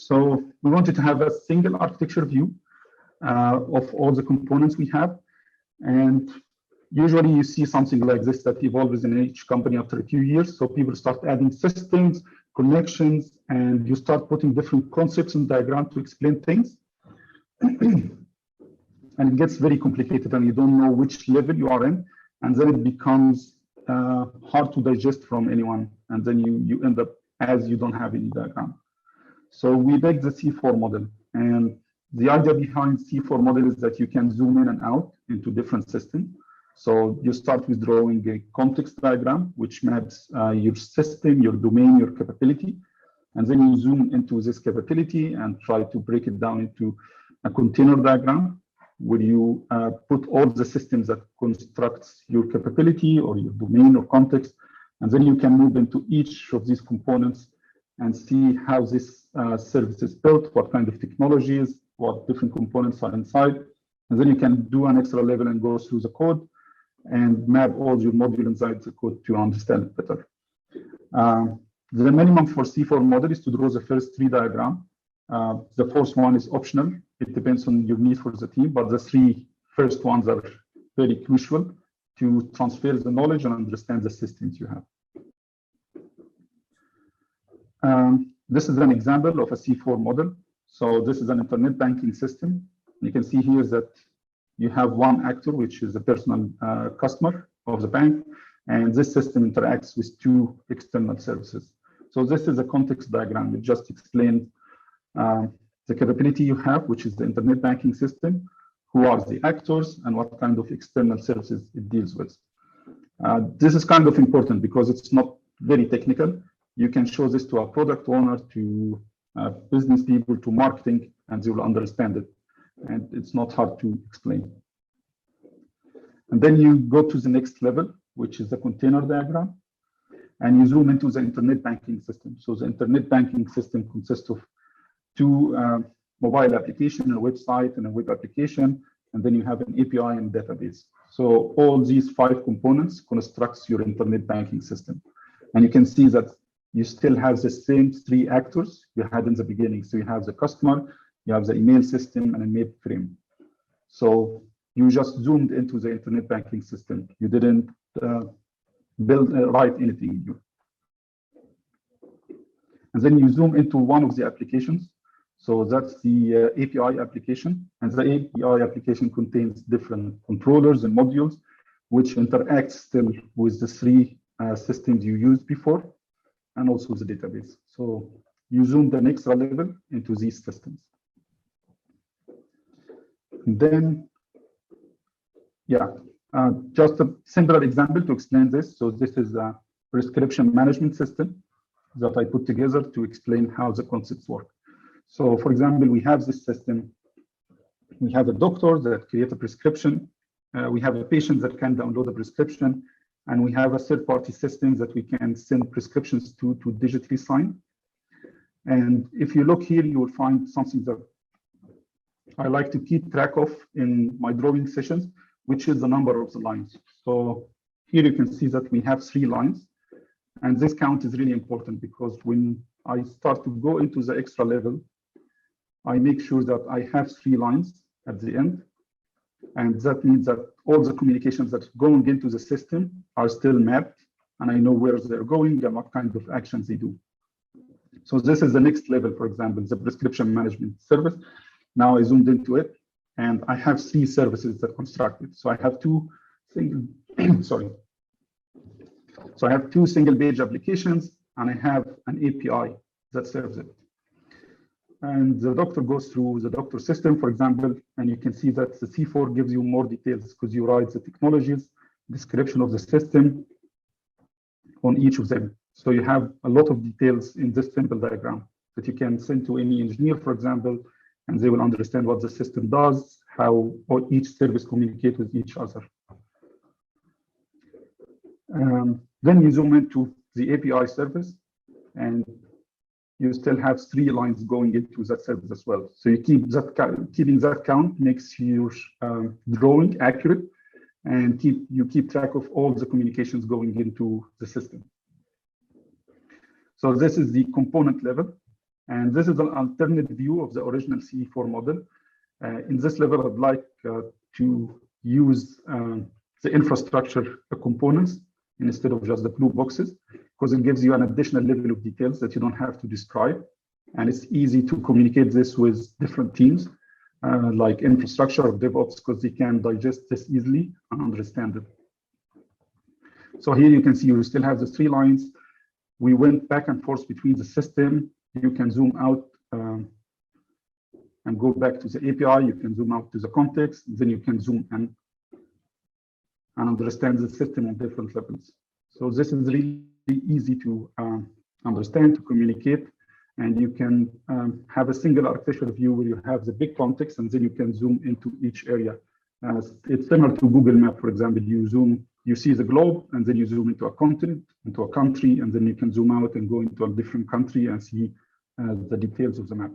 So we wanted to have a single architecture view of all the components we have. And usually you see something like this that evolves in each company after a few years. So people start adding systems, connections, and you start putting different concepts in diagram to explain things. And it gets very complicated and you don't know which level you are in. And then it becomes hard to digest from anyone. And then you end up as you don't have any diagram. So we built the C4 model. And the idea behind C4 model is that you can zoom in and out into different systems. So you start with drawing a context diagram, which maps your system, your domain, your capability. And then you zoom into this capability and try to break it down into a container diagram, where you put all the systems that constructs your capability or your domain or context. And then you can move into each of these components and see how this service is built, what kind of technologies, what different components are inside. And then you can do an extra level and go through the code and map all your modules inside the code to understand it better. The minimum for C4 model is to draw the first 3 diagrams. The fourth one is optional. It depends on your need for the team, but the 3 first ones are very crucial to transfer the knowledge and understand the systems you have. This is an example of a C4 model. So this is an internet banking system. You can see here that you have one actor, which is a personal customer of the bank, and this system interacts with 2 external services. So this is a context diagram. It just explains the capability you have, which is the internet banking system, who are the actors, and what kind of external services it deals with. This is kind of important because it's not very technical. You can show this to a product owner, to business people, to marketing, and they will understand it. And it's not hard to explain. And then you go to the next level, which is the container diagram, and you zoom into the internet banking system. So the internet banking system consists of 2 mobile application, a website, and a web application, and then you have an API and database. So all these 5 components constructs your internet banking system. And you can see that you still have the same 3 actors you had in the beginning. So you have the customer, you have the email system, and a map frame. So you just zoomed into the internet banking system. You didn't write anything new. And then you zoom into one of the applications. So that's the API application. And the API application contains different controllers and modules, which interact still with the 3 systems you used before, and also the database. So you zoom the next level into these systems. And then, just a simpler example to explain this. So this is a prescription management system that I put together to explain how the concepts work. So for example, we have this system. We have a doctor that creates a prescription. We have a patient that can download a prescription. And we have a third-party system that we can send prescriptions to digitally sign. And if you look here, you will find something that I like to keep track of in my drawing sessions, which is the number of the lines. So here you can see that we have 3 lines. And this count is really important because when I start to go into the extra level, I make sure that I have 3 lines at the end. And that means that all the communications that are going into the system are still mapped, and I know where they're going and what kind of actions they do. So this is the next level, for example, the prescription management service. Now I zoomed into it, and I have 3 services that construct it. So I have 2 single, So I have 2 single-page applications, and I have an API that serves it. And the doctor goes through the doctor system, for example, and you can see that the C4 gives you more details because you write the technologies, description of the system on each of them. So you have a lot of details in this simple diagram that you can send to any engineer, for example, and they will understand what the system does, how each service communicates with each other. Then you zoom into the API service, and you still have 3 lines going into that service as well. So you keep that keeping that count makes your drawing accurate, and you keep track of all the communications going into the system. So this is the component level, And this is an alternate view of the original CE4 model. In this level, I'd like to use the infrastructure components instead of just the blue boxes, because it gives you an additional level of details that you don't have to describe. And it's easy to communicate this with different teams, like infrastructure or DevOps, because they can digest this easily and understand it. So here you can see we still have the 3 lines. We went back and forth between the system. You can zoom out and go back to the API. You can zoom out to the context. Then you can zoom in and understand the system on different levels. So this is really easy to understand, to communicate. And you can have a single architectural view where you have the big context, and then you can zoom into each area. It's similar to Google Map, for example. You see the globe, and then you zoom into a continent, into a country, and then you can zoom out and go into a different country and see the details of the map.